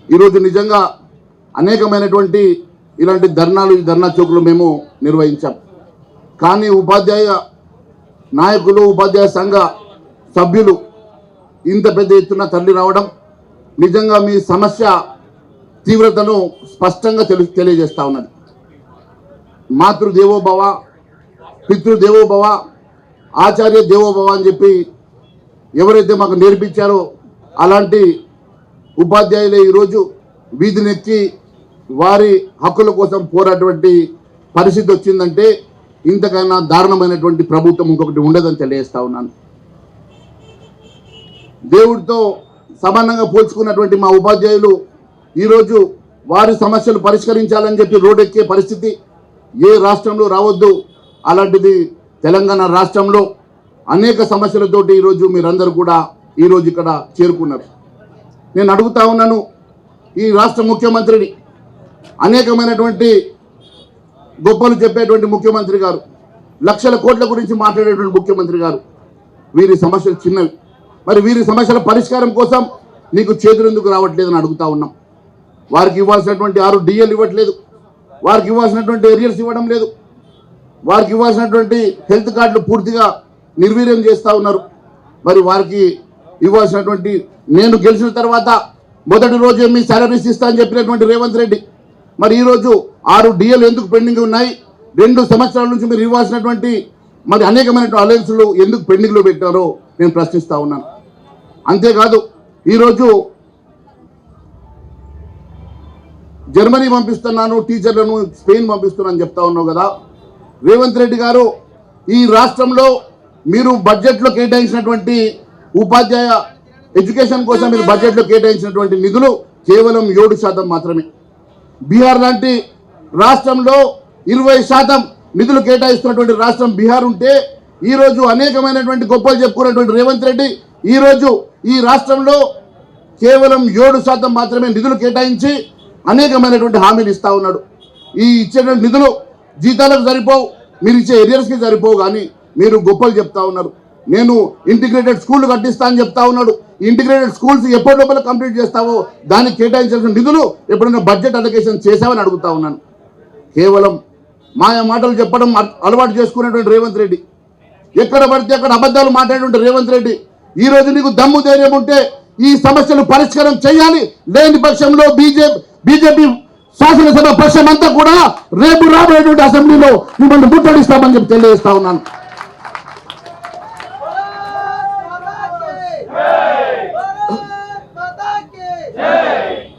ఈరోజు నిజంగా అనేకమైనటువంటి ఇలాంటి ధర్నా చౌకులు మేము నిర్వహించాం. కానీ ఉపాధ్యాయ నాయకులు, ఉపాధ్యాయ సంఘ సభ్యులు ఇంత పెద్ద ఎత్తున తరలి రావడం నిజంగా మీ సమస్య తీవ్రతను స్పష్టంగా తెలియజేస్తా ఉన్నది. మాతృదేవోభవ, పితృదేవోభవ, ఆచార్య దేవోభవ అని చెప్పి ఎవరైతే మాకు నేర్పించారో అలాంటి ఉపాధ్యాయులే ఈరోజు వీధినెక్కి వారి హక్కుల కోసం పోరాటువంటి పరిస్థితి వచ్చిందంటే ఇంతకన్నా దారుణమైనటువంటి ప్రభుత్వం ఇంకొకటి ఉండదని తెలియజేస్తా ఉన్నాను. దేవుడితో సమానంగా పోల్చుకున్నటువంటి మా ఉపాధ్యాయులు ఈరోజు వారి సమస్యలు పరిష్కరించాలని చెప్పి రోడ్డెక్కే పరిస్థితి ఏ రాష్ట్రంలో రావద్దు. అలాంటిది తెలంగాణ రాష్ట్రంలో అనేక సమస్యలతోటి ఈరోజు మీరందరూ కూడా ఈరోజు ఇక్కడ చేరుకున్నారు. నేను అడుగుతా ఉన్నాను, ఈ రాష్ట్ర ముఖ్యమంత్రిని, అనేకమైనటువంటి గొప్పలు చెప్పేటువంటి ముఖ్యమంత్రి గారు, లక్షల కోట్ల గురించి మాట్లాడేటువంటి ముఖ్యమంత్రి గారు, వీరి సమస్యలు చిన్నవి, మరి వీరి సమస్యల పరిష్కారం కోసం నీకు చేతులు ఎందుకు రావట్లేదని అడుగుతా ఉన్నాం. వారికి ఇవ్వాల్సినటువంటి 6 DL ఇవ్వట్లేదు, వారికి ఇవ్వాల్సినటువంటి ఏరియర్స్ ఇవ్వడం లేదు, వారికి ఇవ్వాల్సినటువంటి హెల్త్ కార్డులు పూర్తిగా నిర్వీర్యం చేస్తూ ఉన్నారు. మరి వారికి ఇవ్వాల్సినటువంటి, నేను గెలిచిన తర్వాత మొదటి రోజే మీ సాలరీస్ ఇస్తా అని చెప్పినటువంటి రేవంత్ రెడ్డి మరి ఈరోజు 6 DL ఎందుకు పెండింగ్ ఉన్నాయి? 2 సంవత్సరాల నుంచి మీరు ఇవ్వాల్సినటువంటి మరి అనేకమైనటువంటి అలయన్స్లు ఎందుకు పెండింగ్లో పెట్టారో నేను ప్రశ్నిస్తూ ఉన్నాను. అంతేకాదు ఈరోజు జర్మనీ పంపిస్తున్నాను టీచర్లను, స్పెయిన్ పంపిస్తున్నాను చెప్తా ఉన్నావు కదా రేవంత్ రెడ్డి గారు. ఈ రాష్ట్రంలో మీరు బడ్జెట్లో కేటాయించినటువంటి ఉపాధ్యాయ ఎడ్యుకేషన్ కోసం మీరు బడ్జెట్లో కేటాయించినటువంటి నిధులు కేవలం 7% మాత్రమే. బీహార్ లాంటి రాష్ట్రంలో 20% నిధులు కేటాయిస్తున్నటువంటి రాష్ట్రం బీహార్ ఉంటే ఈరోజు అనేకమైనటువంటి గొప్పలు చెప్పుకున్నటువంటి రేవంత్ రెడ్డి ఈరోజు ఈ రాష్ట్రంలో కేవలం 7% మాత్రమే నిధులు కేటాయించి అనేకమైనటువంటి హామీలు ఇస్తా ఉన్నాడు. ఈ ఇచ్చిన నిధులు జీతాలకు సరిపోవు, మీరు ఇచ్చే ఏరియర్స్కి సరిపోవు, కానీ మీరు గొప్పలు చెప్తా ఉన్నారు. నేను ఇంటిగ్రేటెడ్ స్కూల్ కట్టిస్తా అని చెప్తా ఉన్నాడు. ఇంటిగ్రేటెడ్ స్కూల్స్ ఎప్పటి లోపల కంప్లీట్ చేస్తావో దానికి కేటాయించాల్సిన నిధులు ఎప్పుడైనా బడ్జెట్ అలొకేషన్ చేసావని అడుగుతా ఉన్నాను. కేవలం మాయ మాటలు చెప్పడం అలవాటు చేసుకునేటువంటి రేవంత్ రెడ్డి, ఎక్కడ పడితే అక్కడ అబద్ధాలు మాట్లాడేటువంటి రేవంత్ రెడ్డి, ఈ రోజు నీకు దమ్ము ధైర్యం ఉంటే ఈ సమస్యలు పరిష్కారం చేయాలి. లేని పక్షంలో బీజేపీ శాసనసభ పక్షం అంతా కూడా రేపు రాబోయేటువంటి అసెంబ్లీలో మిమ్మల్ని ముట్టడిస్తామని చెప్పి తెలియజేస్తా ఉన్నాను.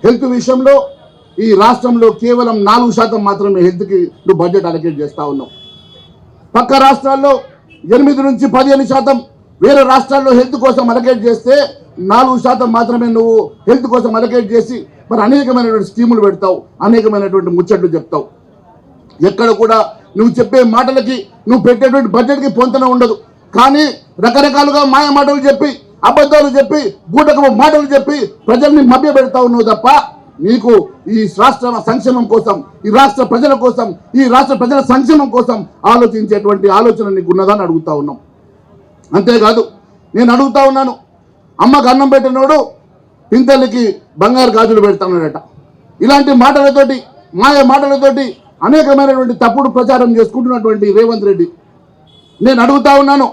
హెల్త్ విషయంలో ఈ రాష్ట్రంలో కేవలం 4% మాత్రమే హెల్త్కి నువ్వు బడ్జెట్ అలొకేట్ చేస్తా ఉన్నావు. పక్క రాష్ట్రాల్లో 8 నుంచి 15% వేరే రాష్ట్రాల్లో హెల్త్ కోసం అలొకేట్ చేస్తే 4% మాత్రమే నువ్వు హెల్త్ కోసం అలొకేట్ చేసి మరి అనేకమైనటువంటి స్కీములు పెడతావు, అనేకమైనటువంటి ముచ్చట్లు చెప్తావు. ఎక్కడ కూడా నువ్వు చెప్పే మాటలకి, నువ్వు పెట్టేటువంటి బడ్జెట్కి పొంతన ఉండదు. కానీ రకరకాలుగా మాయ మాటలు చెప్పి, అబద్ధాలు చెప్పి, బూటకపు మాటలు చెప్పి ప్రజల్ని మభ్య పెడతా ఉన్నావు తప్ప నీకు ఈ రాష్ట్ర సంక్షేమం కోసం, ఈ రాష్ట్ర ప్రజల కోసం, ఈ రాష్ట్ర ప్రజల సంక్షేమం కోసం ఆలోచించేటువంటి ఆలోచన నీకు ఉన్నదని అడుగుతా ఉన్నాం. అంతేకాదు నేను అడుగుతా ఉన్నాను, అమ్మకు అన్నం పెట్టినోడు పింతల్లికి బంగారు గాజులు పెడతానట. ఇలాంటి మాటలతోటి, మాయ మాటలతోటి అనేకమైనటువంటి తప్పుడు ప్రచారం చేసుకుంటున్నటువంటి రేవంత్ రెడ్డి నేను అడుగుతా ఉన్నాను,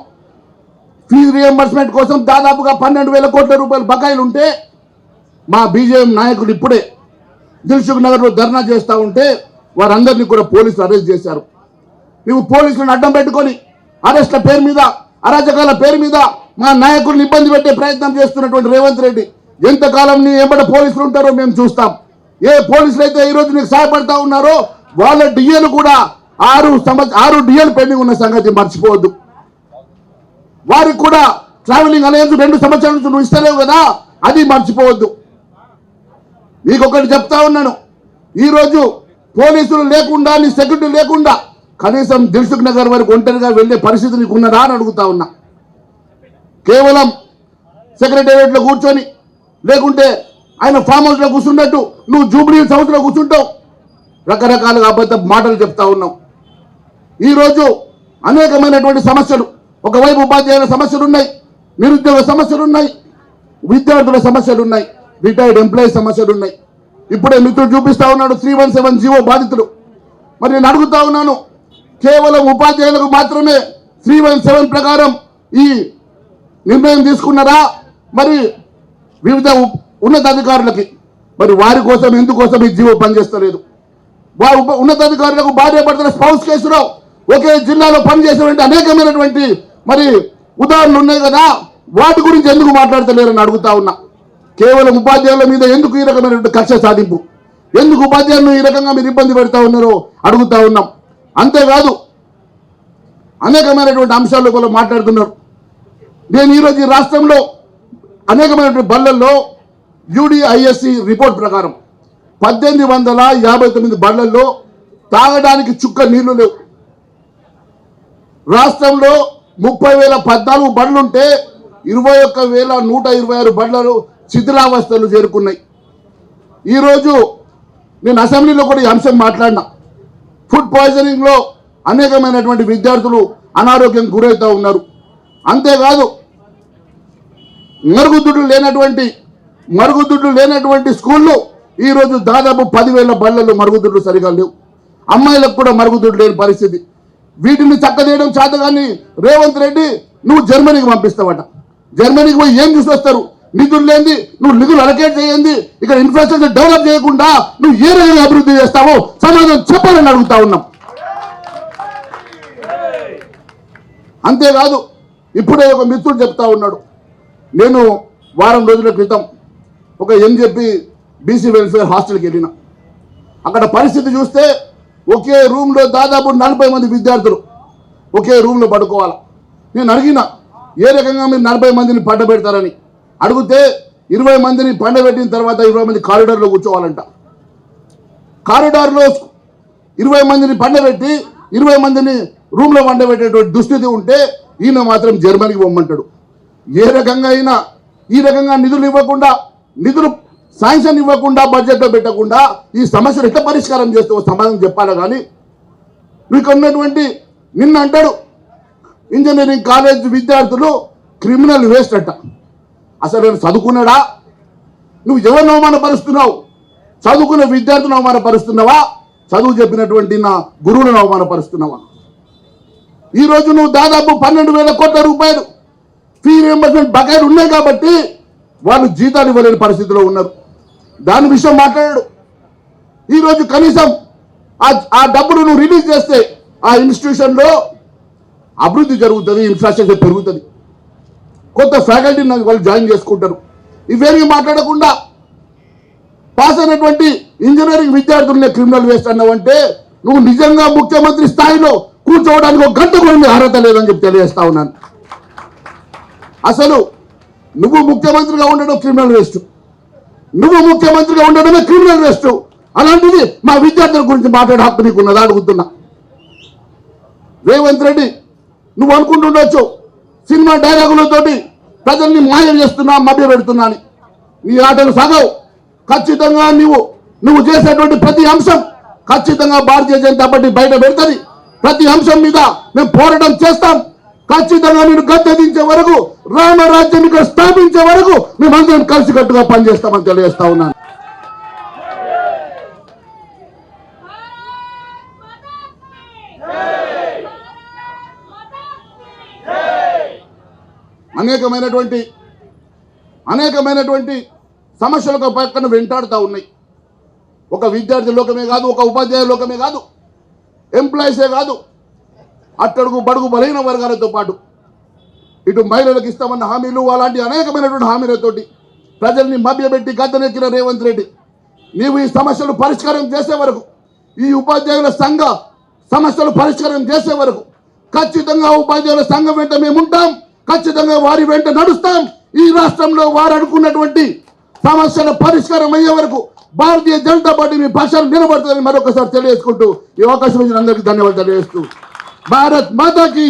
ఫీజు రియంబర్స్మెంట్ కోసం దాదాపుగా 12,000 కోట్ల రూపాయలు బకాయిలు ఉంటే మా బీజేపీ నాయకులు ఇప్పుడే దిల్సుఖ్ నగర్లో ధర్నా చేస్తూ ఉంటే వారందరినీ కూడా పోలీసులు అరెస్ట్ చేశారు. నువ్వు పోలీసులను అడ్డం పెట్టుకొని అరెస్ట్ల పేరు మీద, అరాచకాల పేరు మీద మా నాయకులను ఇబ్బంది పెట్టే ప్రయత్నం చేస్తున్నటువంటి రేవంత్ రెడ్డి, ఎంతకాలం నీ ఎంబడ పోలీసులు ఉంటారో మేము చూస్తాం. ఏ పోలీసులు అయితే ఈరోజు నీకు సహాయపడతా ఉన్నారో వాళ్ళ డిఏలు కూడా 6 DL పెండింగ్ ఉన్న సంగతి మర్చిపోవద్దు. వారికి కూడా ట్రావెలింగ్ అలయన్స్ 2 సంవత్సరాల నుంచి నువ్వు ఇస్తలేవు కదా, అది మర్చిపోవద్దు. మీకు ఒకటి చెప్తా ఉన్నాను, ఈరోజు పోలీసులు లేకుండా, నీ సెక్యూరిటీ లేకుండా కనీసం దిల్సుఖ్ నగర్ వరకు ఒంటరిగా వెళ్ళే పరిస్థితి నీకు ఉన్నదా అని అడుగుతా ఉన్నా. కేవలం సెక్రటేరియట్లో కూర్చొని, లేకుంటే ఆయన ఫామ్ హౌస్లో కూర్చున్నట్టు నువ్వు జూబ్లీ హౌస్లో కూర్చుంటావు, రకరకాలుగా అబద్ధ మాటలు చెప్తా ఉన్నావు. ఈరోజు అనేకమైనటువంటి సమస్యలు, ఒకవైపు ఉపాధ్యాయుల సమస్యలు ఉన్నాయి, నిరుద్యోగ సమస్యలు ఉన్నాయి, విద్యార్థుల సమస్యలు ఉన్నాయి, రిటైర్డ్ ఎంప్లాయీ సమస్యలు ఉన్నాయి. ఇప్పుడే మిత్రుడు చూపిస్తా ఉన్నాడు 317 జీవో బాధితులు. మరి నేను అడుగుతా ఉన్నాను, కేవలం ఉపాధ్యాయులకు మాత్రమే 317 ప్రకారం ఈ నిర్ణయం తీసుకున్నారా? మరి వివిధ ఉన్నతాధికారులకి మరి వారి కోసం ఎందుకోసం ఈ జీవో పనిచేస్తలేదు? వారు ఉన్నతాధికారులకు భార్య భర్తల స్పౌస్ కేసులో ఒకే జిల్లాలో పనిచేసేటువంటి అనేకమైనటువంటి మరి ఉదాహరణలు ఉన్నాయి కదా, వాటి గురించి ఎందుకు మాట్లాడతలేరని అడుగుతా ఉన్నా. కేవలం ఉపాధ్యాయుల మీద ఎందుకు ఈ రకమైనటువంటి కక్ష సాధింపు? ఎందుకు ఉపాధ్యాయులను ఈ రకంగా మీరు ఇబ్బంది పెడతా ఉన్నారో అడుగుతా ఉన్నాం. అంతేకాదు అనేకమైనటువంటి అంశాలు కూడా మాట్లాడుతున్నారు. నేను ఈరోజు ఈ రాష్ట్రంలో అనేకమైనటువంటి బళ్ళల్లో యూడిఐఎస్సి రిపోర్ట్ ప్రకారం 1859 బళ్ళల్లో తాగడానికి చుక్క నీళ్లు లేవు. రాష్ట్రంలో 30,014 బళ్ళుంటే 21,126 బళ్ళలు శిథిలావస్థలు చేరుకున్నాయి. ఈరోజు నేను అసెంబ్లీలో కూడా ఈ అంశం మాట్లాడినా. ఫుడ్ పాయిజనింగ్లో అనేకమైనటువంటి విద్యార్థులు అనారోగ్యం గురవుతూ ఉన్నారు. అంతేకాదు మరుగుదొడ్లు లేనటువంటి స్కూళ్ళు ఈరోజు దాదాపు 10,000 బళ్ళల్లో మరుగుదొడ్లు సరిగా లేవు. అమ్మాయిలకు కూడా మరుగుదొడ్లు లేని పరిస్థితి. వీటిని చక్కదేయడం చేతగాని రేవంత్ రెడ్డి నువ్వు జర్మనీకి పంపిస్తావట. జర్మనీకి పోయి ఏం చూసి వస్తారు? నిధులు లేని, నువ్వు నిధులు అలకేట్ చేయండి, ఇక్కడ ఇన్ఫ్రాస్ట్రక్చర్ డెవలప్ చేయకుండా నువ్వు ఏ రకంగా అభివృద్ధి చేస్తావో సమాధానం చెప్పాలని అడుగుతా ఉన్నాం. అంతేకాదు ఇప్పుడే ఒక మిత్రుడు చెప్తా ఉన్నాడు, నేను వారం రోజుల క్రితం ఒక ఎంజెపి బీసీ వెల్ఫేర్ హాస్టల్కి వెళ్ళిన. అక్కడ పరిస్థితి చూస్తే ఒకే రూమ్లో దాదాపు 40 మంది విద్యార్థులు ఒకే రూమ్లో పడుకోవాలి. నేను అడిగిన ఏ రకంగా మీరు 40 మందిని పండబెడతారని అడిగితే 20 మందిని పండబెట్టిన తర్వాత 20 మంది కారిడార్లో కూర్చోవాలంట. కారిడార్లో 20 మందిని పండబెట్టి 20 మందిని రూమ్లో పండబెట్టేటువంటి దుస్థితి ఉంటే ఈయన మాత్రం జర్మనీకి పొమ్మంటాడు. ఏ రకంగా అయినా ఈ రకంగా నిధులు శాంక్షన్ ఇవ్వకుండా బడ్జెట్లో పెట్టకుండా ఈ సమస్యను ఎట్లా పరిష్కారం చేస్తే సమాధానం చెప్పాలి. కానీ మీకు ఉన్నటువంటి నిన్న అంటాడు ఇంజనీరింగ్ కాలేజ్ విద్యార్థులు క్రిమినల్ వేస్ట్ అట్ట. అసలు నేను చదువుకున్నాడా? నువ్వు ఎవరిని అవమానపరుస్తున్నావు? చదువుకున్న విద్యార్థులను అవమానపరుస్తున్నావా? చదువు చెప్పినటువంటి నా గురువులను అవమానపరుస్తున్నావా? ఈరోజు నువ్వు దాదాపు 12,000 కోట్ల రూపాయలు ఫీ రియంబర్స్మెంట్ బకాయిలు ఉన్నాయి కాబట్టి వాళ్ళు జీతాలు ఇవ్వలేని పరిస్థితిలో ఉన్నారు. దాని విషయం మాట్లాడాడు. ఈరోజు కనీసం ఆ డబ్బులు నువ్వు రిలీజ్ చేస్తే ఆ ఇన్స్టిట్యూషన్లో అభివృద్ధి జరుగుతుంది, ఇన్ఫ్రాస్ట్రక్చర్ పెరుగుతుంది, కొత్త ఫ్యాకల్టీని వాళ్ళు జాయిన్ చేసుకుంటారు. ఇవేమీ మాట్లాడకుండా పాస్ అయినటువంటి ఇంజనీరింగ్ విద్యార్థులనే క్రిమినల్ వేస్ట్ అన్నావంటే నువ్వు నిజంగా ముఖ్యమంత్రి స్థాయిలో కూర్చోవడానికి ఒక గంట కూడా అర్హత లేదని చెప్పి తెలియజేస్తా ఉన్నాను. అసలు నువ్వు ముఖ్యమంత్రిగా ఉండడం క్రిమినల్ వేస్ట్, నువ్వు ముఖ్యమంత్రిగా ఉండడమే క్రిమినల్ వేస్ట్. అలాంటిది మా విద్యార్థుల గురించి మాట్లాడే హక్కు నీకున్నదా అడుగుతున్నా. రేవంత్ రెడ్డి నువ్వు అనుకుంటుండొచ్చు సినిమా డైలాగులతోటి ప్రజల్ని మాయం చేస్తున్నా, మభ్య పెడుతున్నా అని. నీ ఆటలు సాగవు. ఖచ్చితంగా నువ్వు చేసేటువంటి ప్రతి అంశం ఖచ్చితంగా భారతీయ జనతా పార్టీ బయట పెడుతుంది. ప్రతి అంశం మీద మేము పోరాటం చేస్తాం. ఖచ్చితంగా నేను గద్దెదించే వరకు, రామరాజ్యం ఇక్కడ స్థాపించే వరకు మేమందరం కలిసికట్టుగా పనిచేస్తామని తెలియజేస్తా ఉన్నాను. అనేకమైనటువంటి సమస్యలకు పక్కన వెంటాడుతూ ఉన్నాయి. ఒక విద్యార్థి లోకమే కాదు, ఒక ఉపాధ్యాయ లోకమే కాదు, ఎంప్లాయీసే కాదు, అట్టడుగు బడుగు బలహీన వర్గాలతో పాటు ఇటు మహిళలకు ఇస్తామన్న హామీలు, అలాంటి అనేకమైనటువంటి హామీలతోటి ప్రజల్ని మభ్యపెట్టి గద్దెనెక్కిన రేవంత్ రెడ్డి నీవు ఈ సమస్యలు పరిష్కారం చేసే వరకు, ఈ ఉపాధ్యాయుల సంఘ సమస్యలు పరిష్కారం చేసే వరకు ఖచ్చితంగా ఉపాధ్యాయుల సంఘం వెంట మేము ఉంటాం. ఖచ్చితంగా వారి వెంట నడుస్తాం. ఈ రాష్ట్రంలో వారు అనుకున్నటువంటి సమస్యల పరిష్కారం అయ్యే వరకు భారతీయ జనతా పార్టీ మీ పక్షాలు నిలబడుతుందని మరొకసారి తెలియజేసుకుంటూ ఈ అవకాశం ఇచ్చిన అందరికీ ధన్యవాదాలు తెలియజేస్తూ భారత్ మాతాకి